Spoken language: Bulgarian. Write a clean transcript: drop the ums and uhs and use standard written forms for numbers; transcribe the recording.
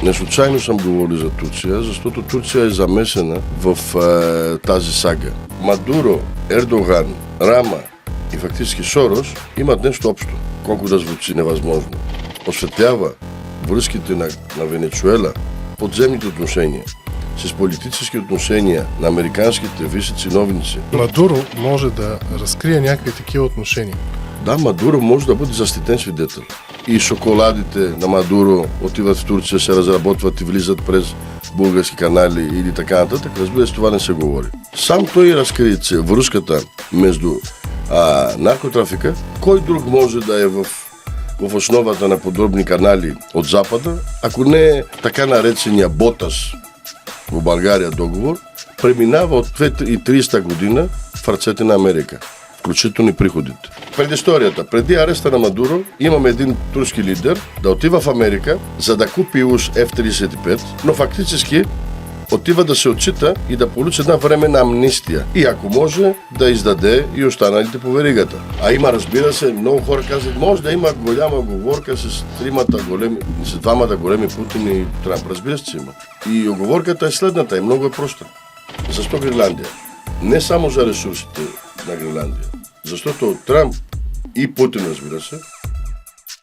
Не случайно съм говорил за Турция, защото Турция е замесена в тази сага. Мадуро, Ердоган, Рама и фактически Сорос имат нещо общо, колко да звучи невъзможно. Осветлява връзките на Венецуела, подземните отношения, с политически отношения на американските висши чиновници. Мадуро може да разкрие някакви такива отношения. Да, Мадуро може да бъде защитен свидетел. И шоколадите на Мадуро отиват в Турция, се разработват и влизат през български канали или така нататък. Разбира се, това не се говори. Сам той разкри връзката между наркотрафика. Кой друг може да е в основата на подобни канали от Запада, ако не е така наречения Ботас в България договор, преминава от 2030 година в ръцете на Америка, включително и приходите. Предисторията. Преди ареста на Мадуро имаме един турски лидер да отива в Америка, за да купи уж F-35, но фактически отива да се отчита и да получи една временна амнистия. И ако може, да издаде и останалите по веригата. А има, разбира се, много хора казват, може да има голяма оговорка с двамата големи Путин и Трамп. Разбира се, че има. И оговорката е следната и много е проста. Защо Гренландия? Не само за ресурсите на Гренландия. Защото Трамп и Путин, разбира се,